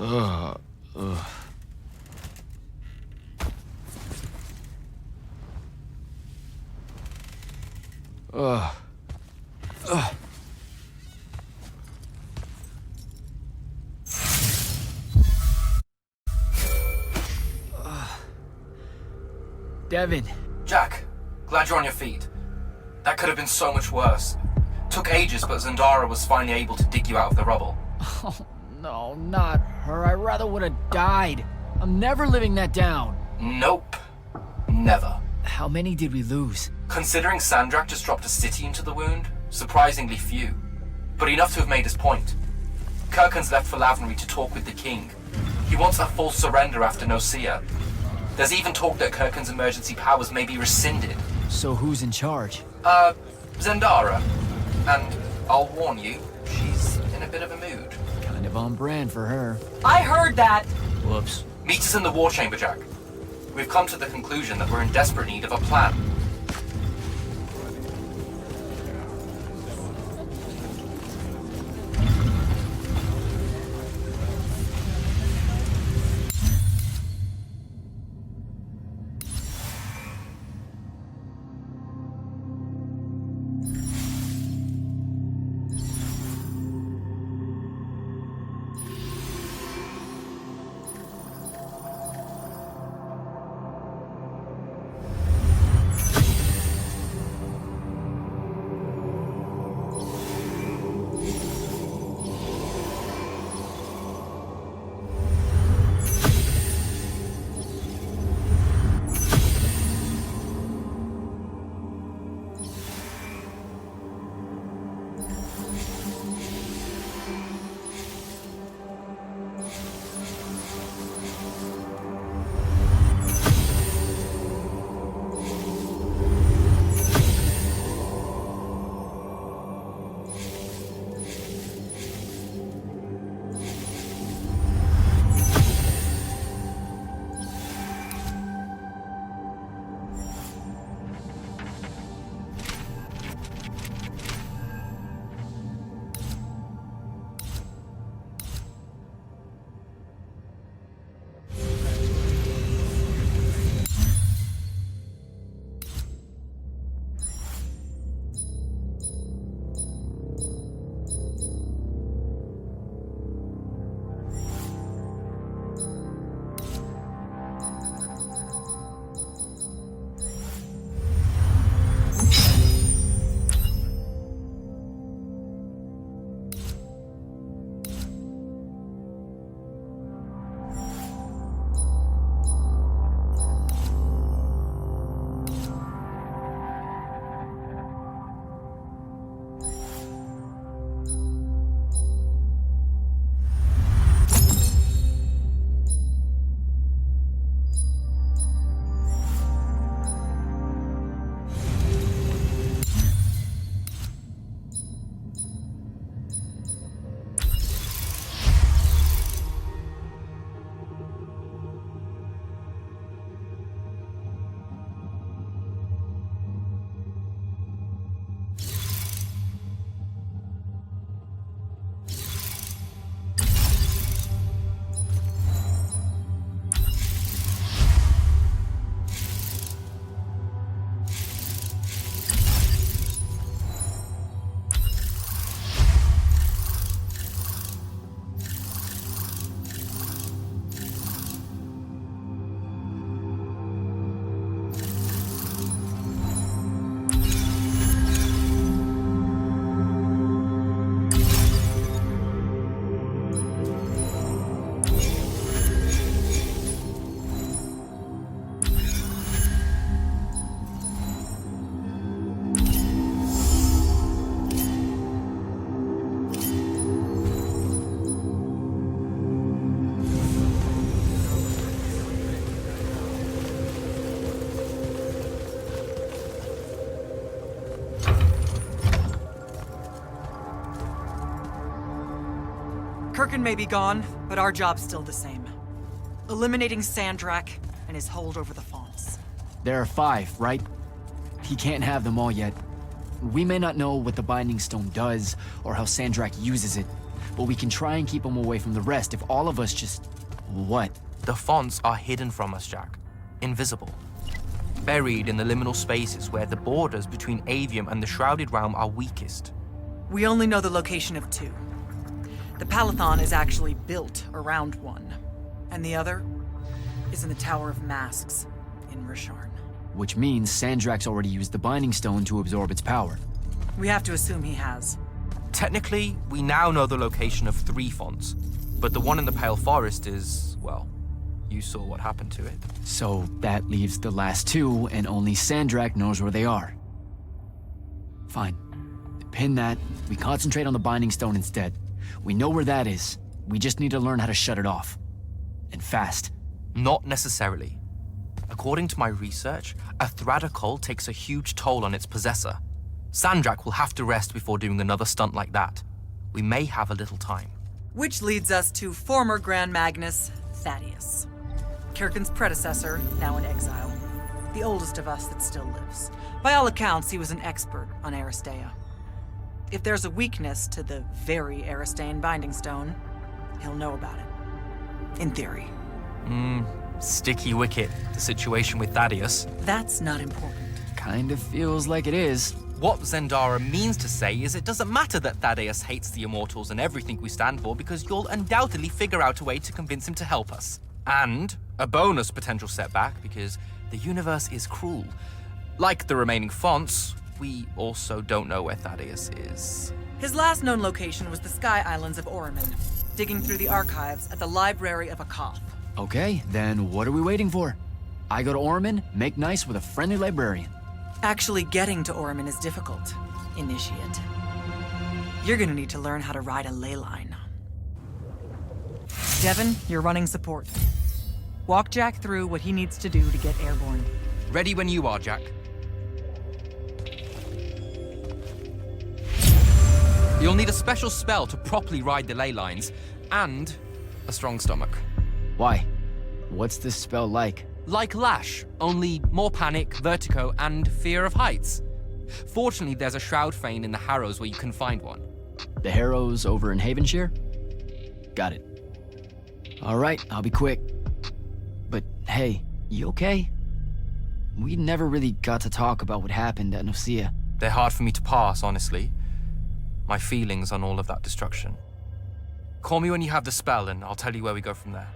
Ugh. Ugh. Ugh. Ugh. Devin. Jack, glad you're on your feet. That could have been so much worse. Took ages, but Zendara was finally able to dig you out of the rubble. Oh, no, not her. I rather would have died. I'm never living that down. Nope. Never. How many did we lose? Considering Sandrak just dropped a city into the wound, surprisingly few. But enough to have made his point. Kirkhan's left for Lavnery to talk with the king. He wants a full surrender after Nocia. There's even talk that Kirkhan's emergency powers may be rescinded. So who's in charge? Zendara. And I'll warn you, she's in a bit of a mood. Kind of on brand for her. I heard that! Whoops. Meet us in the war chamber, Jack. We've come to the conclusion that we're in desperate need of a plan. Kirkhan may be gone, but our job's still the same. Eliminating Sandrak and his hold over the fonts. There are 5, right? He can't have them all yet. We may not know what the Binding Stone does, or how Sandrak uses it, but we can try and keep them away from the rest if all of us just... What? The fonts are hidden from us, Jack. Invisible. Buried in the liminal spaces where the borders between Aveum and the Shrouded Realm are weakest. We only know the location of two. The Palathon is actually built around one, and the other is in the Tower of Masks in Rasharn. Which means Sandrak's already used the Binding Stone to absorb its power. We have to assume he has. Technically, we now know the location of 3 fonts, but the one in the Pale Forest is, well, you saw what happened to it. So that leaves the last 2, and only Sandrak knows where they are. Fine. Pin that. We concentrate on the Binding Stone instead. We know where that is. We just need to learn how to shut it off. And fast. Not necessarily. According to my research, a Thradakol takes a huge toll on its possessor. Sandrak will have to rest before doing another stunt like that. We may have a little time. Which leads us to former Grand Magnus, Thaddeus. Kirkin's predecessor, now in exile. The oldest of us that still lives. By all accounts, he was an expert on Aristea. If there's a weakness to the very Aristean Binding Stone, he'll know about it. In theory. Sticky wicket, the situation with Thaddeus. That's not important. Kind of feels like it is. What Zendara means to say is it doesn't matter that Thaddeus hates the Immortals and everything we stand for, because you'll undoubtedly figure out a way to convince him to help us. And a bonus potential setback, because the universe is cruel. Like the remaining fonts, we also don't know where Thaddeus is. His last known location was the Sky Islands of Oriman, digging through the archives at the Library of Akoth. Okay, then what are we waiting for? I go to Orman, make nice with a friendly librarian. Actually getting to Oriman is difficult, Initiate. You're gonna need to learn how to ride a ley line. Devin, you're running support. Walk Jack through what he needs to do to get airborne. Ready when you are, Jack. You'll need a special spell to properly ride the ley lines, and a strong stomach. Why? What's this spell like? Like Lash, only more panic, vertigo, and fear of heights. Fortunately, there's a Shroud Fane in the Harrows where you can find one. The Harrows over in Havenshire? Got it. All right, I'll be quick. But hey, you okay? We never really got to talk about what happened at Nicaea. They're hard for me to pass, honestly. My feelings on all of that destruction. Call me when you have the spell, and I'll tell you where we go from there.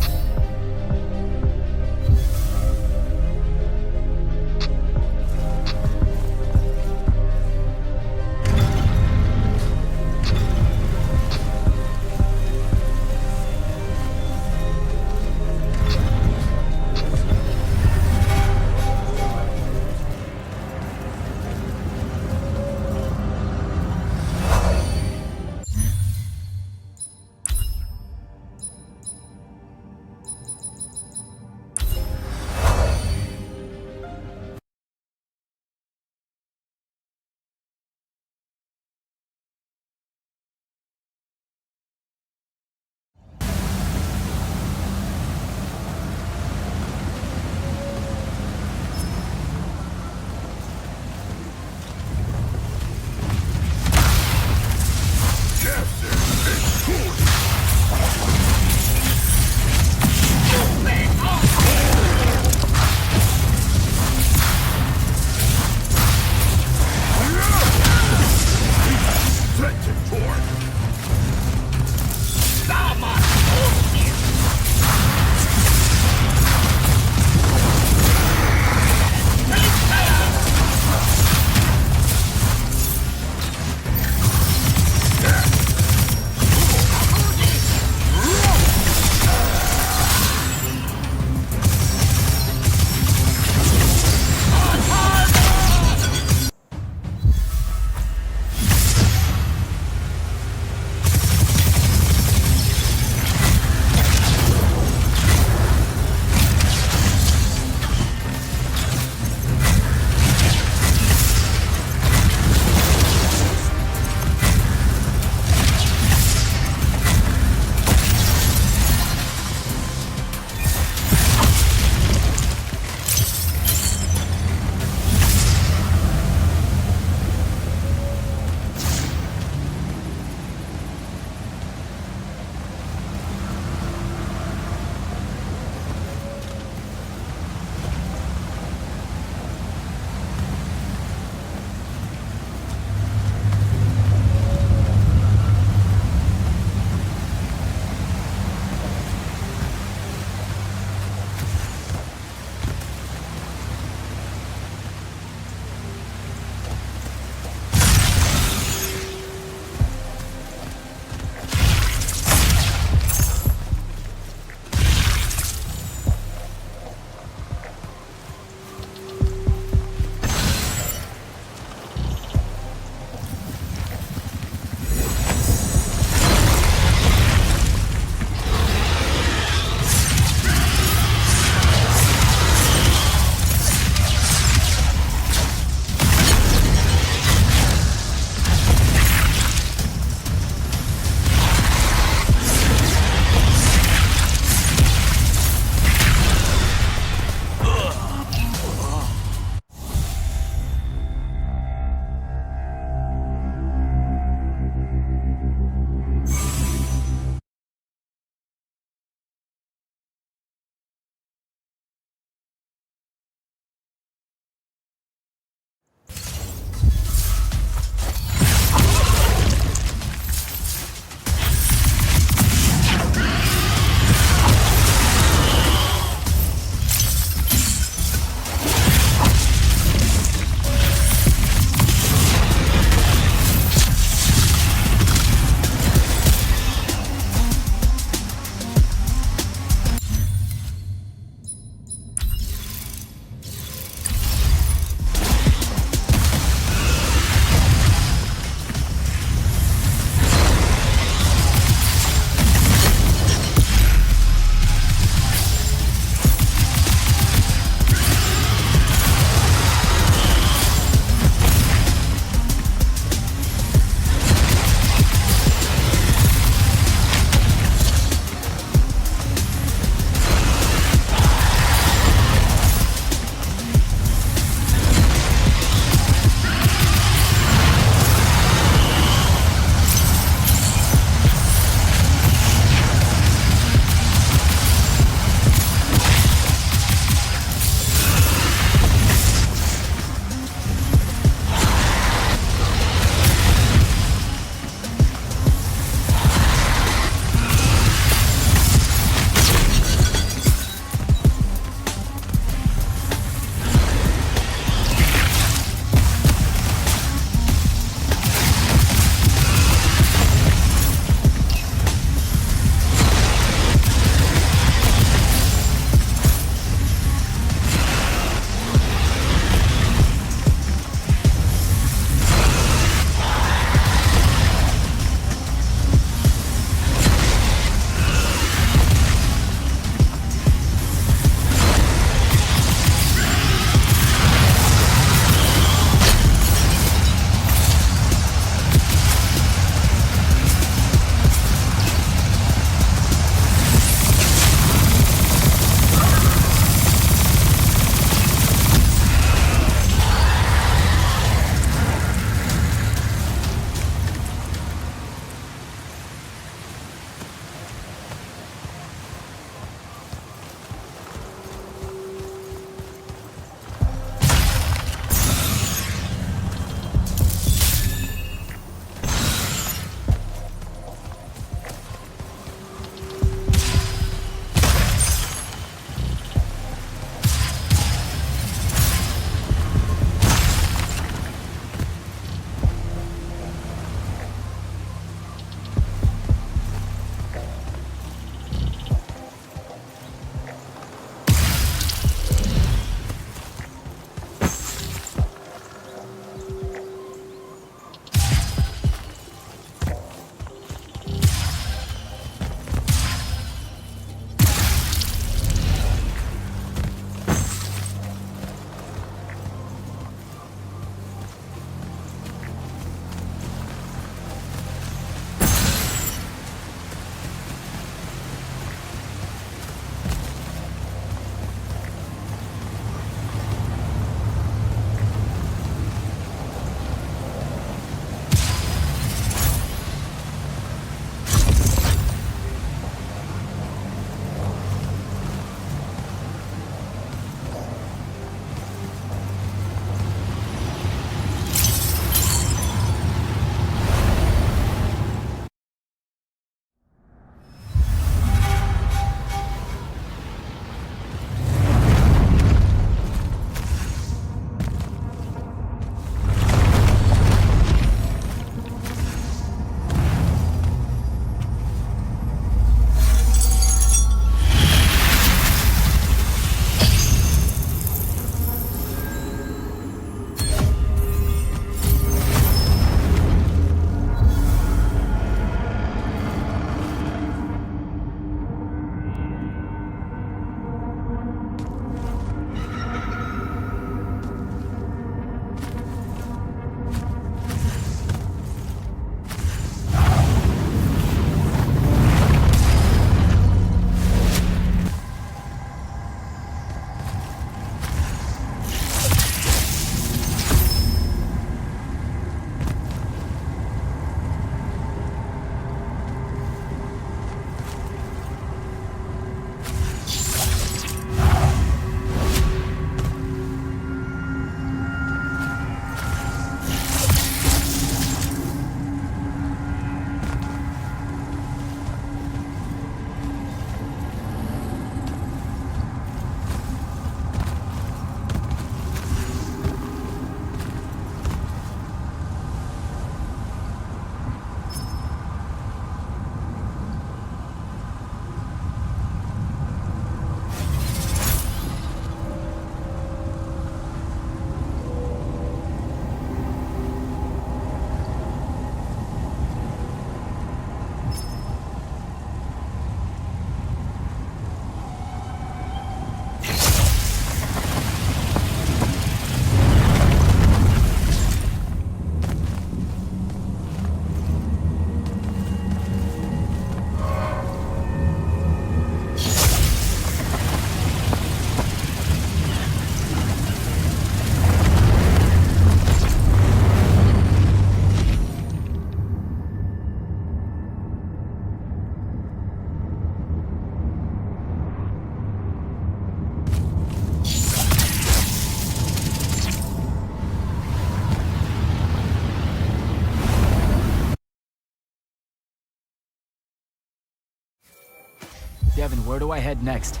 Devin, where do I head next?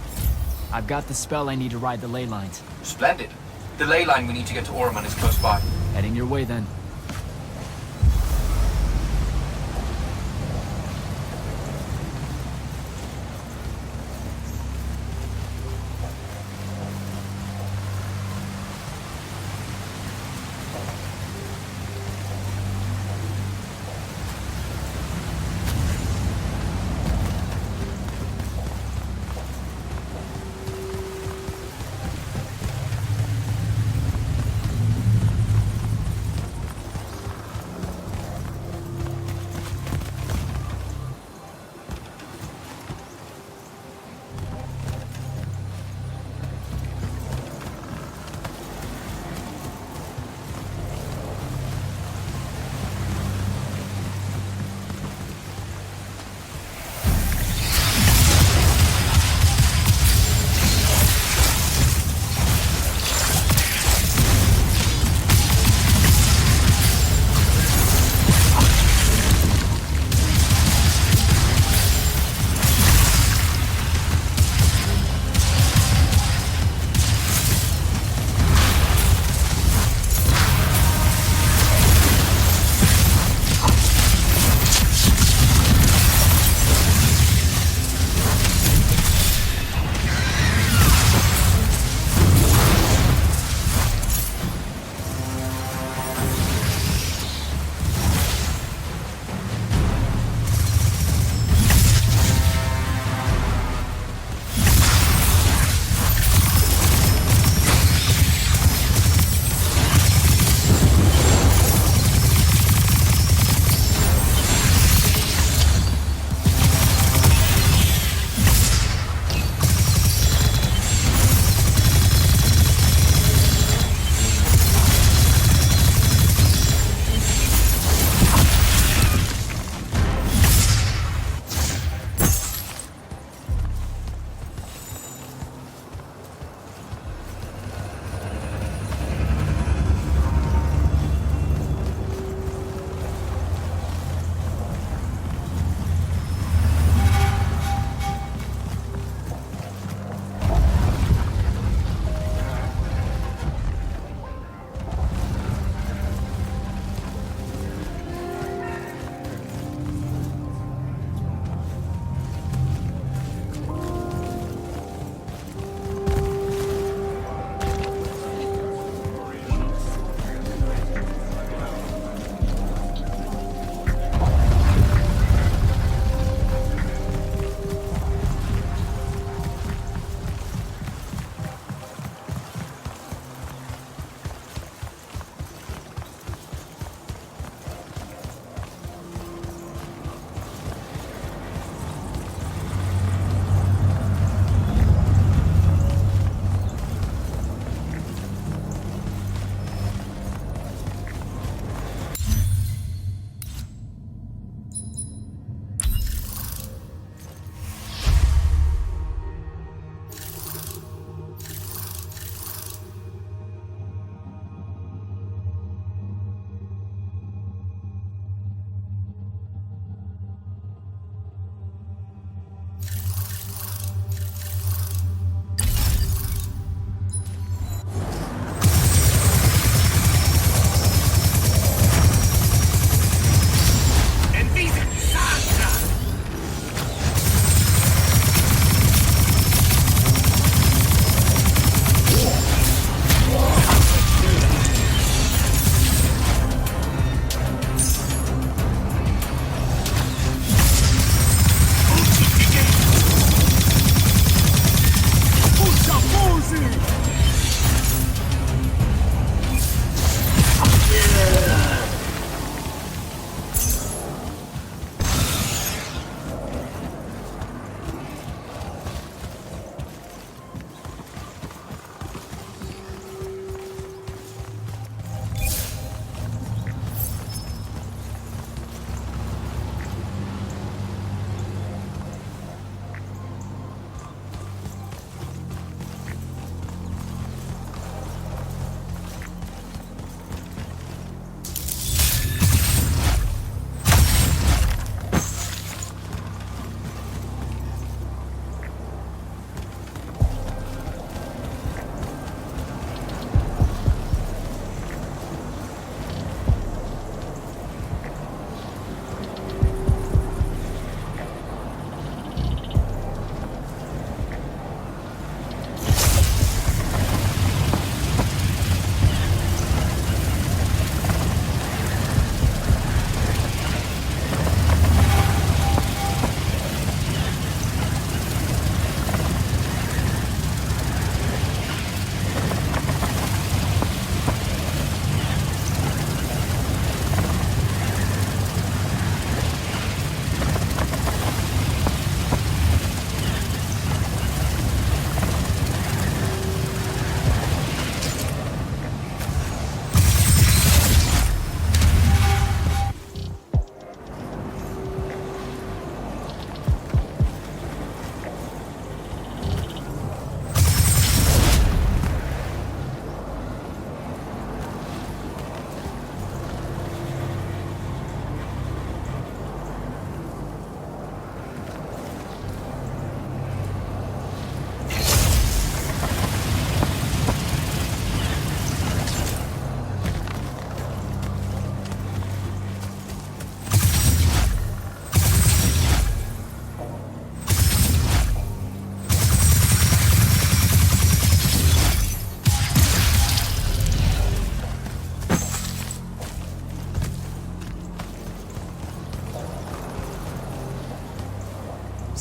I've got the spell I need to ride the ley lines. Splendid. The ley line we need to get to Oromon is close by. Heading your way then.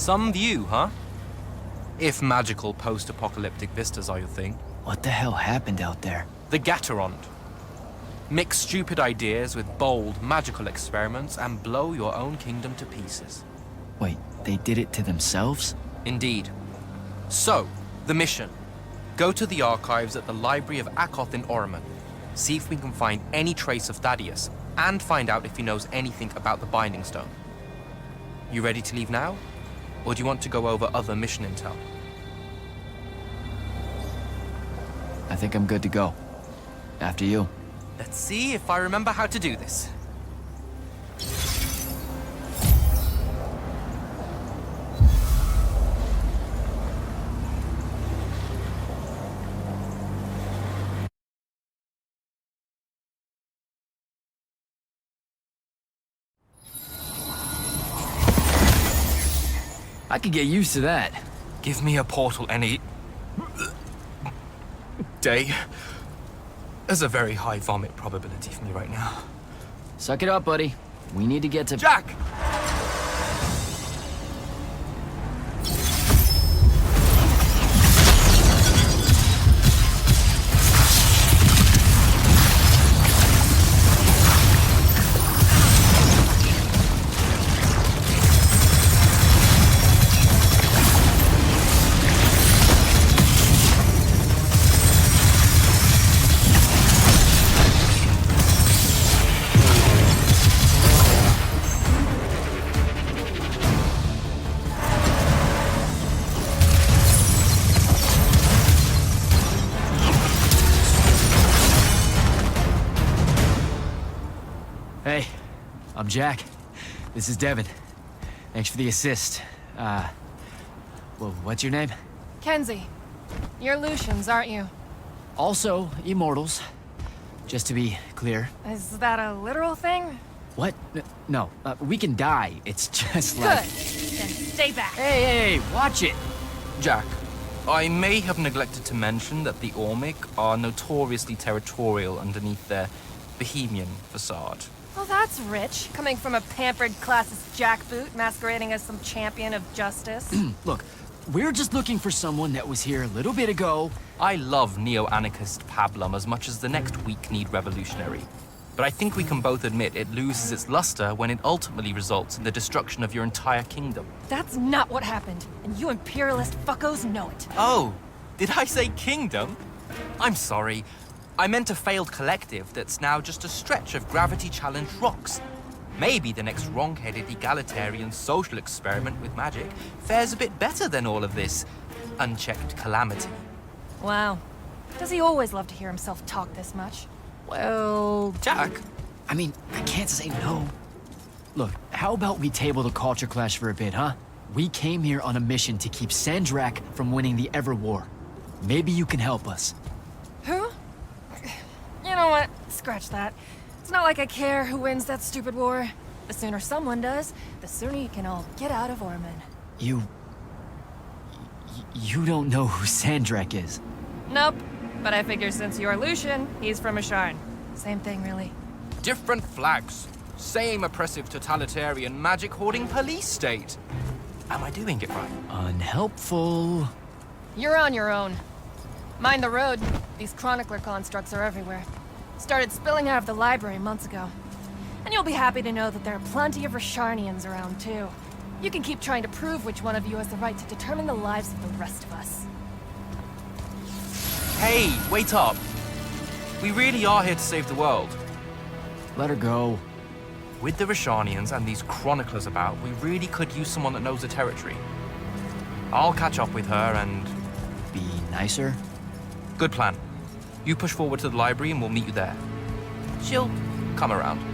Some view, huh? If magical post-apocalyptic vistas are your thing. What the hell happened out there? The Gatorond. Mix stupid ideas with bold, magical experiments and blow your own kingdom to pieces. Wait, they did it to themselves? Indeed. So, the mission. Go to the archives at the Library of Akoth in Oromon. See if we can find any trace of Thaddeus, and find out if he knows anything about the Binding Stone. You ready to leave now? Or do you want to go over other mission intel? I think I'm good to go. After you. Let's see if I remember how to do this. I could get used to that. Give me a portal any day. There's a very high vomit probability for me right now. Suck it up, buddy. We need to get to... Jack! Hey, I'm Jack. This is Devin. Thanks for the assist. Well, what's your name? Kenzie. You're Lucians, aren't you? Also, Immortals. Just to be clear. Is that a literal thing? What? No, we can die. It's just Good. like... Then stay back. Hey, watch it! Jack, I may have neglected to mention that the Ormic are notoriously territorial underneath their Bohemian facade. Well, that's rich, coming from a pampered classist jackboot masquerading as some champion of justice. Look, we're just looking for someone that was here a little bit ago. I love neo-anarchist pablum as much as the next weak-kneed revolutionary. But I think we can both admit it loses its luster when it ultimately results in the destruction of your entire kingdom. That's not what happened, and you imperialist fuckos know it. Oh, did I say kingdom? I'm sorry. I meant a failed collective that's now just a stretch of gravity-challenged rocks. Maybe the next wrong-headed egalitarian social experiment with magic fares a bit better than all of this unchecked calamity. Wow. Does he always love to hear himself talk this much? Well... Jack? I mean, I can't say no. Look, how about we table the culture clash for a bit, huh? We came here on a mission to keep Sandrak from winning the Ever War. Maybe you can help us. Who? You know what? Scratch that. It's not like I care who wins that stupid war. The sooner someone does, the sooner you can all get out of Oromon. You don't know who Sandrak is? Nope. But I figure since you're Lucian, he's from Asharn. Same thing, really. Different flags. Same oppressive totalitarian magic-hoarding police state. Am I doing it right? Unhelpful. You're on your own. Mind the road. These chronicler constructs are everywhere. Started spilling out of the library months ago. And you'll be happy to know that there are plenty of Rasharnians around, too. You can keep trying to prove which one of you has the right to determine the lives of the rest of us. Hey, wait up. We really are here to save the world. Let her go. With the Rasharnians and these chroniclers about, we really could use someone that knows the territory. I'll catch up with her and... Be nicer? Good plan. You push forward to the library and we'll meet you there. She'll come around.